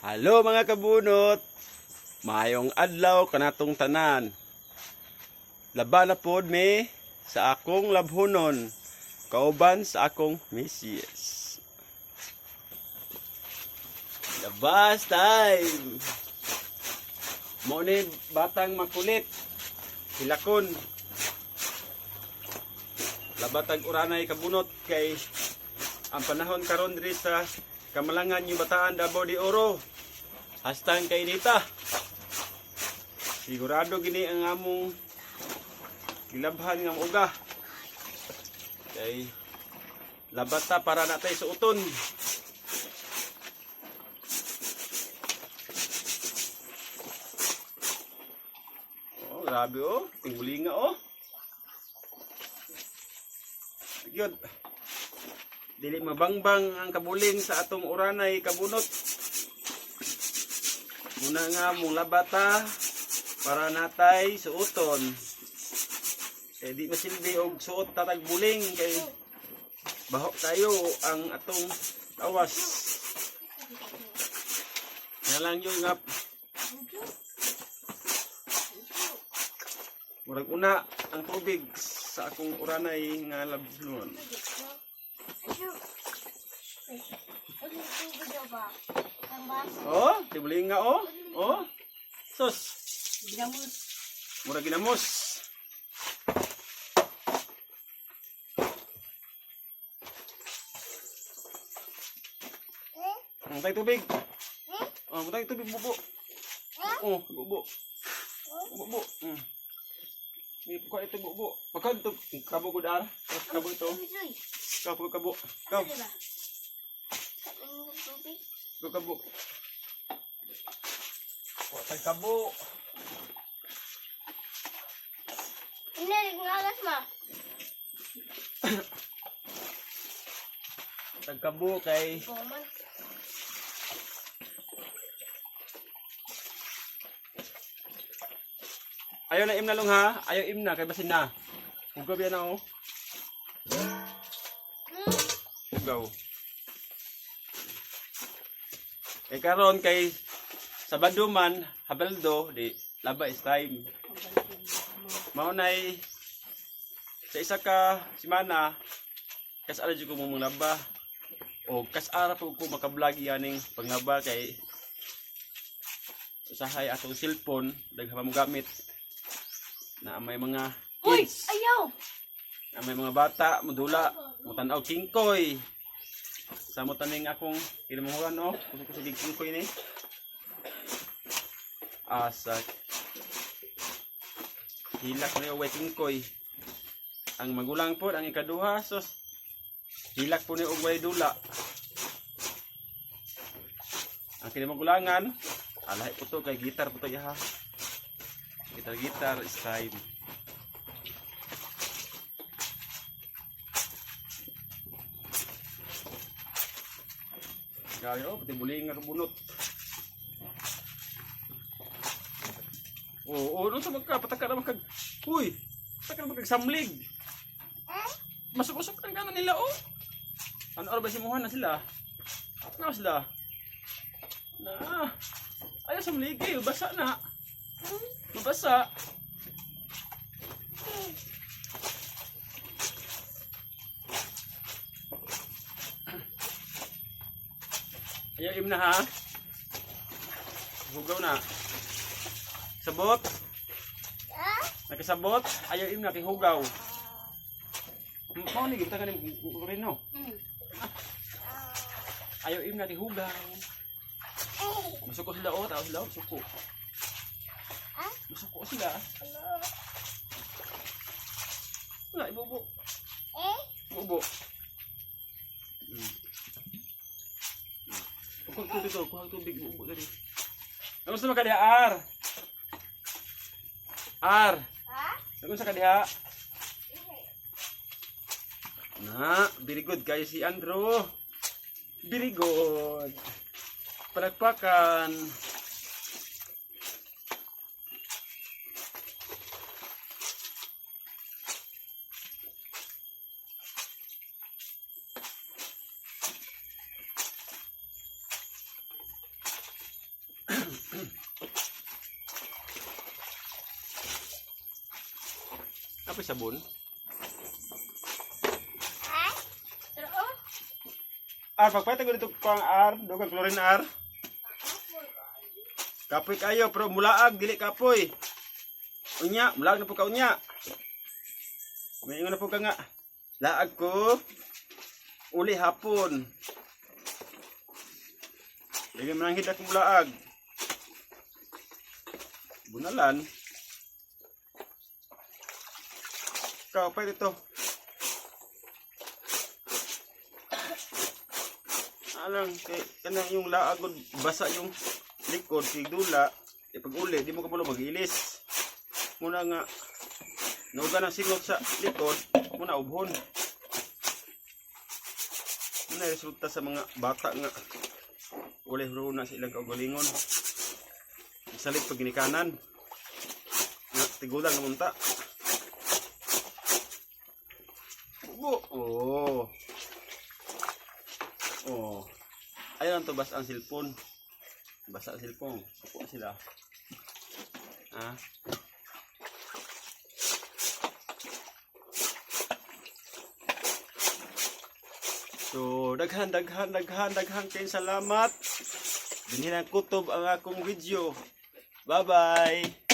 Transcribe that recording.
Halo mga kabunot, mayong adlaw kanatong tanan. Laban na pod mi sa akong labhonon, kauban sa akong misis. Labas time. Mo ni batang makulit. Hilakon. Labatag uranay kabunot kay ang panahon karon diri sa Kamalangan yung Bataan Davao de Oro. Hastang kay nita. Sigurado gini ang among gilabhan ng uga. Kay labata para natay suoton. Oh, grabe oh. Tinguli nga oh. Yun. Dili mabangbang ang kabuling sa atong uranay kabunot. Muna nga mong labata para natay suoton. Kay di masilbi og suot tatag buling kay baho tayo ang atong tawas. Kaya lang yun nga. Murag una ang tubig sa akong uranay nga labnon. Oh, tibuling nga oh. Oh. Sus. Ginamos. Mura ginamos. Mutay tubig. Oh, mutay tubig bubo. Oh, bubo. Bubo. Ko ito bubo. Pagkan to kabo gud ara. Kabo ito. Kabo. Kabo. Kabo. Ay kabo. Ini ngalas ma. Tagkabo kay ayaw na im na long ha. Ayaw im na kay basin na. Ugaw yan na oh. Ugaw. Kay karon kay Sabado man, Habaldo, di laba is time. Maunay sa isa ka simana kas ara jud ko mong laba. O kas ara po ko makablog yaning panglaba kay usahay atong cellphone daghan mo gamit na may mga kids. Uy, ayaw. Na may mga bata modula, mo tan-aw kingkoy. Sa mo taning akong kinamuhuran no, kusog kingkoy ni. Asak hilak na yung waiting koy ang magulang po ang ikaduha sos hilak po ni ugway dula ang kinamugulangan alay po to kay gitar po to ha gitar is time gayo pati buling nga kabunot. Oo, ano sa magkapataka naman kag... Uy! Pataka naman kag samlig! Masuk-usok ang kanan nila, oh! Ano ba simuhan na sila? Ano sila? Na! Ayaw samlig eh, basa na! Mabasa! Ayaw im na ha! Hugaw na! Sabot. Nakasabot, ayaw im nakihugaw. Mao ni gita kaning reno. Ayaw im nakihugaw. Masuko sila o, tao sila, suko. Masuko sila. Wala, ibubo. Ibubo. Kuha dito, kuha tubig, ibubo dali. Ano sa makadiha, Ar? Ar. Ano sa kadiha? Na, very good guys si Andrew. Very good. Palakpakan. Apa sabon? Pero oh. Ar, pagpatay ko dito pang ar. Doon chlorine ar. Kapoy kayo, pero mulaag, dili kapoy. Unya, mulaag na po ka unya. May ingon na po ka nga. Laag ko. Uli hapon. Lagi mananghid akong mulaag. Bunalan. Ikaw, pa dito. Alang, kanang yung laagod, basa yung likod, sigdula. E pag uli, di mo ka pala mag-ilis. Muna nga, nauga ng singot sa likod, muna ubhon. Muna resulta sa mga bata nga. Uli runa sa ilang kaugalingon. Isalit pag ginikanan. Nga, tigulang namunta. Bubo. Oh. Oh. Ayun to basa ang cellphone. Basa ang cellphone. Upo sila. Ah. So, daghan kayong salamat. Dinhi na kutob ang akong video. Bye-bye.